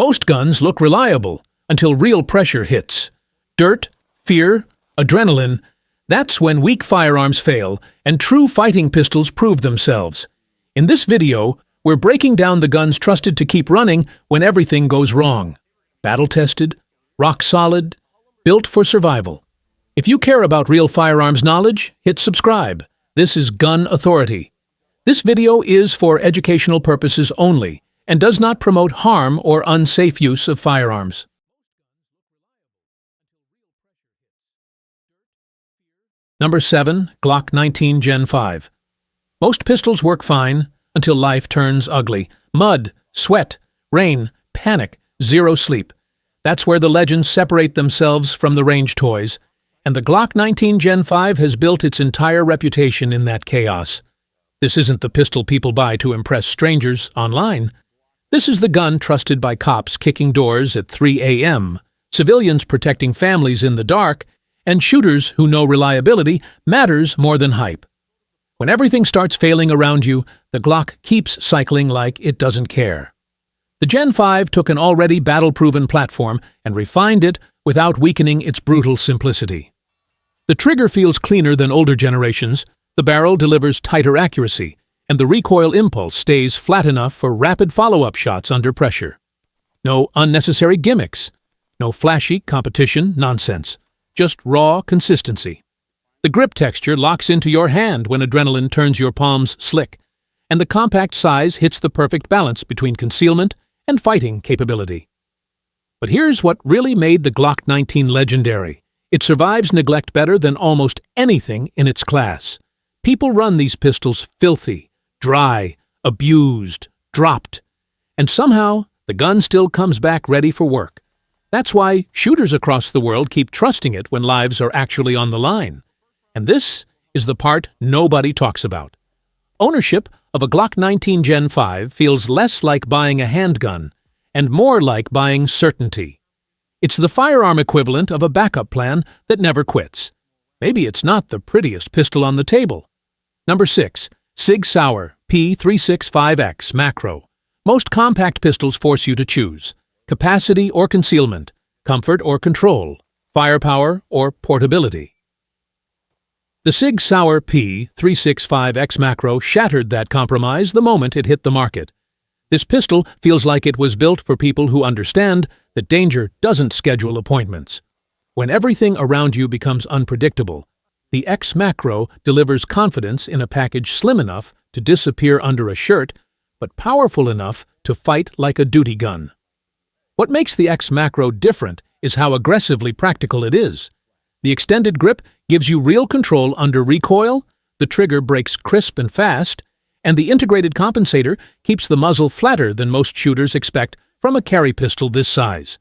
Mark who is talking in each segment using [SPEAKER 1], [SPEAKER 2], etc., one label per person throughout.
[SPEAKER 1] Most guns look reliable until real pressure hits. Dirt, fear, adrenaline, that's when weak firearms fail and true fighting pistols prove themselves. In this video, we're breaking down the guns trusted to keep running when everything goes wrong. Battle-tested, rock-solid, built for survival. If you care about real firearms knowledge, hit subscribe. This is Gun Authority. This video is for educational purposes only and does not promote harm or unsafe use of firearms. Number 7. Glock 19 Gen 5. Most pistols work fine until life turns ugly. Mud, sweat, rain, panic, zero sleep. That's where the legends separate themselves from the range toys, and the Glock 19 Gen 5 has built its entire reputation in that chaos. This isn't the pistol people buy to impress strangers online. This is the gun trusted by cops kicking doors at 3 a.m., civilians protecting families in the dark, and shooters who know reliability matters more than hype. When everything starts failing around you, the Glock keeps cycling like it doesn't care. The Gen 5 took an already battle-proven platform and refined it without weakening its brutal simplicity. The trigger feels cleaner than older generations, the barrel delivers tighter accuracy, and the recoil impulse stays flat enough for rapid follow-up shots under pressure. No unnecessary gimmicks, no flashy competition nonsense. Just raw consistency. The grip texture locks into your hand when adrenaline turns your palms slick, and the compact size hits the perfect balance between concealment and fighting capability. But here's what really made the Glock 19 legendary. It survives neglect better than almost anything in its class. People run these pistols filthy, dry, abused, dropped, and somehow the gun still comes back ready for work. That's why shooters across the world keep trusting it when lives are actually on the line. And this is the part nobody talks about. Ownership of a Glock 19 Gen 5 feels less like buying a handgun and more like buying certainty. It's the firearm equivalent of a backup plan that never quits. Maybe it's not the prettiest pistol on the table. Number 6. SIG Sauer P365 XMacro. Most compact pistols force you to choose. Capacity or concealment, comfort or control, firepower or portability. The SIG Sauer P365 XMacro shattered that compromise the moment it hit the market. This pistol feels like it was built for people who understand that danger doesn't schedule appointments. When everything around you becomes unpredictable, the XMacro delivers confidence in a package slim enough to disappear under a shirt, but powerful enough to fight like a duty gun. What makes the XMacro different is how aggressively practical it is. The extended grip gives you real control under recoil, the trigger breaks crisp and fast, and the integrated compensator keeps the muzzle flatter than most shooters expect from a carry pistol this size.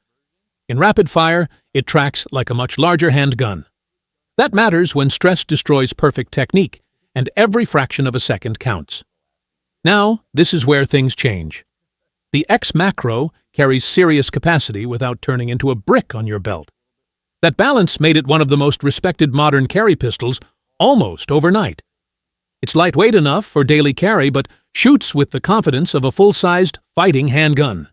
[SPEAKER 1] In rapid fire, it tracks like a much larger handgun. That matters when stress destroys perfect technique, and every fraction of a second counts. Now, this is where things change. The XMacro carries serious capacity without turning into a brick on your belt. That balance made it one of the most respected modern carry pistols almost overnight. It's lightweight enough for daily carry, but shoots with the confidence of a full-sized fighting handgun.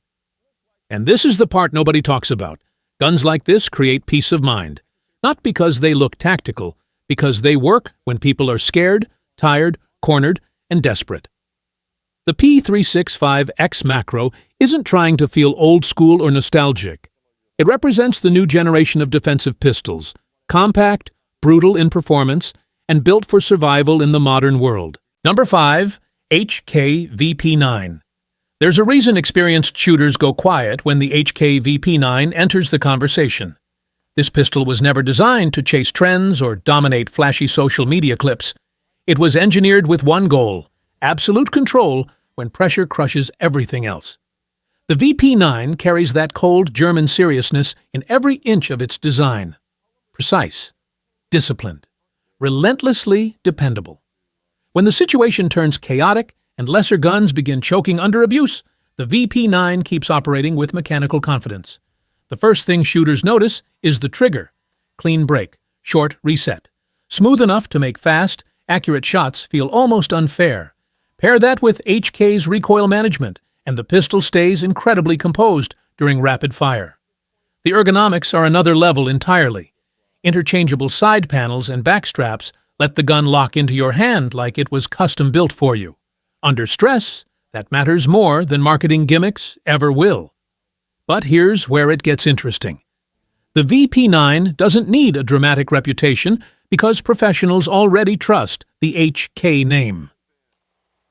[SPEAKER 1] And this is the part nobody talks about. Guns like this create peace of mind. Not because they look tactical, because they work when people are scared, tired, cornered, and desperate. The P365 XMacro isn't trying to feel old school or nostalgic. It represents the new generation of defensive pistols, compact, brutal in performance, and built for survival in the modern world. Number 5. HK VP9. There's a reason experienced shooters go quiet when the HK VP9 enters the conversation. This pistol was never designed to chase trends or dominate flashy social media clips. It was engineered with one goal: absolute control when pressure crushes everything else. The VP9 carries that cold German seriousness in every inch of its design. Precise, disciplined, relentlessly dependable. When the situation turns chaotic and lesser guns begin choking under abuse, the VP9 keeps operating with mechanical confidence. The first thing shooters notice is the trigger. Clean break, short reset. Smooth enough to make fast, accurate shots feel almost unfair. Pair that with HK's recoil management, and the pistol stays incredibly composed, during rapid fire. The ergonomics are another level entirely. Interchangeable side panels and back straps let the gun lock into your hand like it was custom built for you. Under stress, that matters more than marketing gimmicks ever will. But here's where it gets interesting. The VP9 doesn't need a dramatic reputation because professionals already trust the HK name.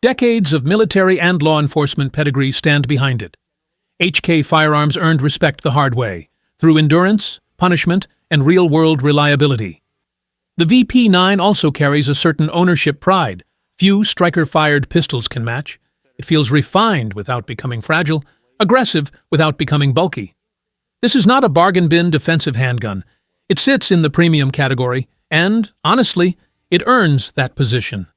[SPEAKER 1] Decades of military and law enforcement pedigree stand behind it. HK Firearms earned respect the hard way, through endurance, punishment, and real-world reliability. The VP9 also carries a certain ownership pride. Few striker-fired pistols can match. It feels refined without becoming fragile, aggressive without becoming bulky. This is not a bargain bin defensive handgun. It sits in the premium category, and, honestly, it earns that position.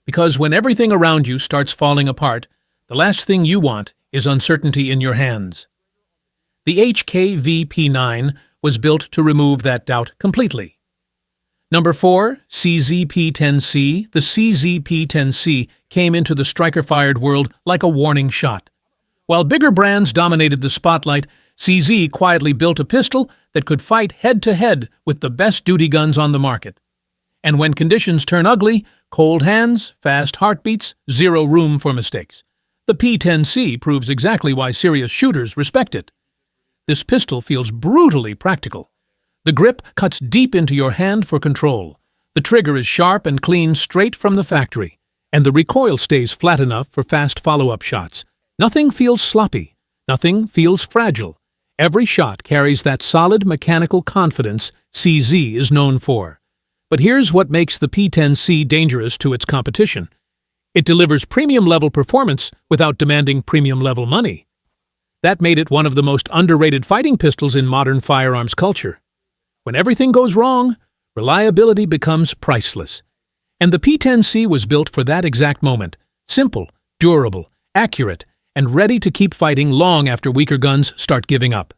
[SPEAKER 1] Because when everything around you starts falling apart, the last thing you want is uncertainty in your hands. The HK VP9 was built to remove that doubt completely. Number 4, CZ-P10C. The CZ-P10C came into the striker-fired world like a warning shot. While bigger brands dominated the spotlight, CZ quietly built a pistol that could fight head-to-head with the best duty guns on the market. And when conditions turn ugly, cold hands, fast heartbeats, zero room for mistakes. The P10C proves exactly why serious shooters respect it. This pistol feels brutally practical. The grip cuts deep into your hand for control. The trigger is sharp and clean straight from the factory, and the recoil stays flat enough for fast follow-up shots. Nothing feels sloppy. Nothing feels fragile. Every shot carries that solid mechanical confidence CZ is known for. But here's what makes the P10C dangerous to its competition. It delivers premium-level performance without demanding premium-level money. That made it one of the most underrated fighting pistols in modern firearms culture. When everything goes wrong, reliability becomes priceless. And the P10C was built for that exact moment. Simple, durable, accurate, and ready to keep fighting long after weaker guns start giving up.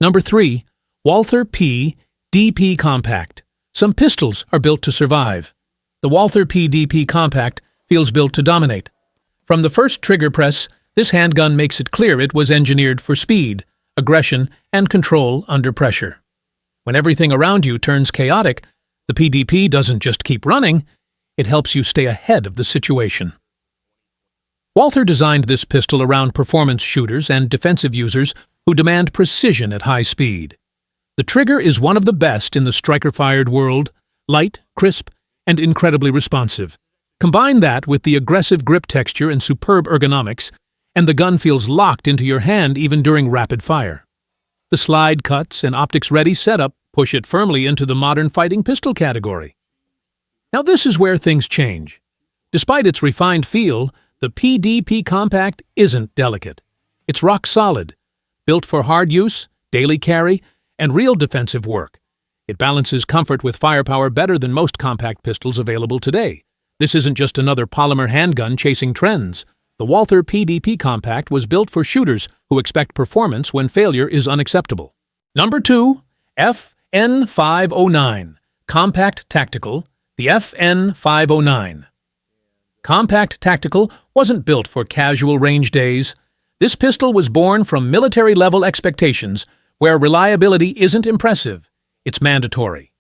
[SPEAKER 1] Number 3, Walther PDP Compact. Some pistols are built to survive. The Walther PDP Compact feels built to dominate. From the first trigger press, this handgun makes it clear it was engineered for speed, aggression, and control under pressure. When everything around you turns chaotic, the PDP doesn't just keep running, it helps you stay ahead of the situation. Walther designed this pistol around performance shooters and defensive users who demand precision at high speed. The trigger is one of the best in the striker-fired world, light, crisp, and incredibly responsive. Combine that with the aggressive grip texture and superb ergonomics, and the gun feels locked into your hand even during rapid fire. The slide cuts and optics-ready setup push it firmly into the modern fighting pistol category. Now this is where things change. Despite its refined feel, the PDP Compact isn't delicate. It's rock solid, built for hard use, daily carry, and real defensive work. It balances comfort with firepower better than most compact pistols available today. This isn't just another polymer handgun chasing trends. The Walther PDP Compact was built for shooters who expect performance when failure is unacceptable. Number 2, FN509. Compact Tactical. The FN509. Compact Tactical wasn't built for casual range days. This pistol was born from military-level expectations where reliability isn't impressive, it's mandatory.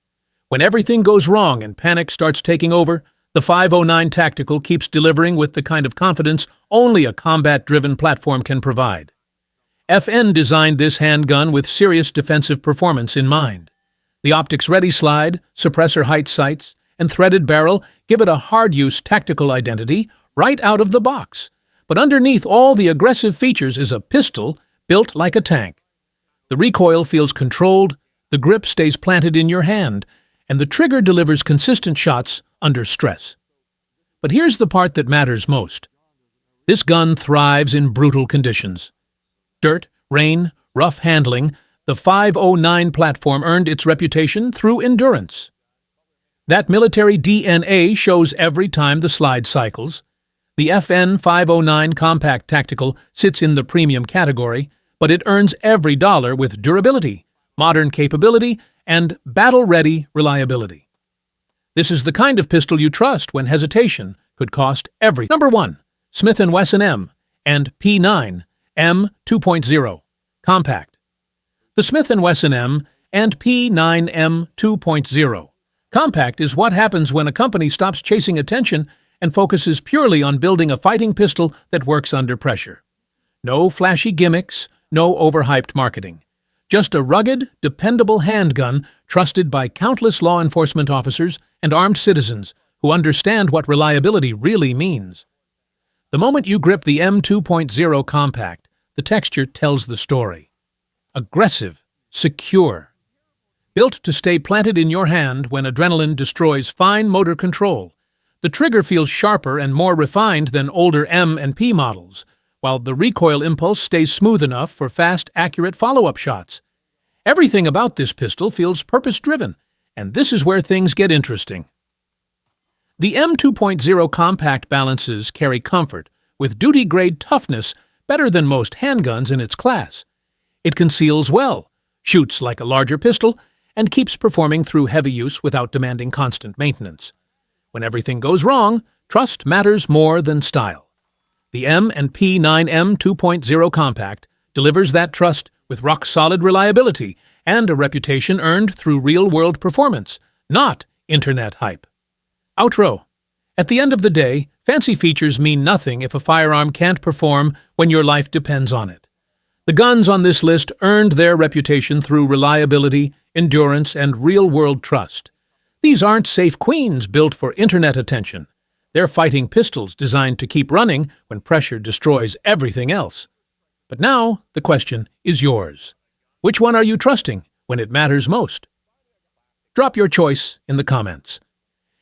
[SPEAKER 1] When everything goes wrong and panic starts taking over, the 509 Tactical keeps delivering with the kind of confidence only a combat-driven platform can provide. FN designed this handgun with serious defensive performance in mind. The optics-ready slide, suppressor height sights, and threaded barrel give it a hard-use tactical identity right out of the box. But underneath all the aggressive features is a pistol built like a tank. The recoil feels controlled, the grip stays planted in your hand, and the trigger delivers consistent shots under stress. But here's the part that matters most. This gun thrives in brutal conditions. Dirt, rain, rough handling, the 509 platform earned its reputation through endurance. That military DNA shows every time the slide cycles. The FN509 Compact Tactical sits in the premium category, but it earns every dollar with durability, modern capability, and battle-ready reliability. This is the kind of pistol you trust when hesitation could cost everything. Number 1, Smith & Wesson M and P9 M 2.0. Compact. The Smith & Wesson M and P9M 2.0. Compact is what happens when a company stops chasing attention and focuses purely on building a fighting pistol that works under pressure. No flashy gimmicks, no overhyped marketing. Just a rugged, dependable handgun trusted by countless law enforcement officers and armed citizens who understand what reliability really means. The moment you grip the M 2.0 Compact, the texture tells the story. Aggressive, secure. Built to stay planted in your hand when adrenaline destroys fine motor control, the trigger feels sharper and more refined than older M and P models, while the recoil impulse stays smooth enough for fast, accurate follow-up shots. Everything about this pistol feels purpose-driven, and this is where things get interesting. The M 2.0 Compact balances carry comfort with duty-grade toughness better than most handguns in its class. It conceals well, shoots like a larger pistol, and keeps performing through heavy use without demanding constant maintenance. When everything goes wrong, trust matters more than style. The M and P9M 2.0 Compact delivers that trust with rock-solid reliability and a reputation earned through real-world performance, not internet hype. Outro. At the end of the day, fancy features mean nothing if a firearm can't perform when your life depends on it. The guns on this list earned their reputation through reliability, endurance, and real-world trust. These aren't safe queens built for internet attention. They're fighting pistols designed to keep running when pressure destroys everything else. But now, the question is yours. Which one are you trusting when it matters most? Drop your choice in the comments.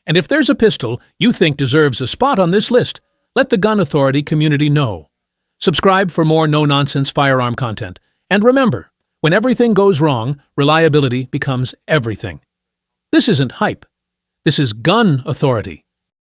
[SPEAKER 1] And if there's a pistol you think deserves a spot on this list, let the Gun Authority community know. Subscribe for more no-nonsense firearm content. And remember, when everything goes wrong, reliability becomes everything. This isn't hype. This is Gun Authority.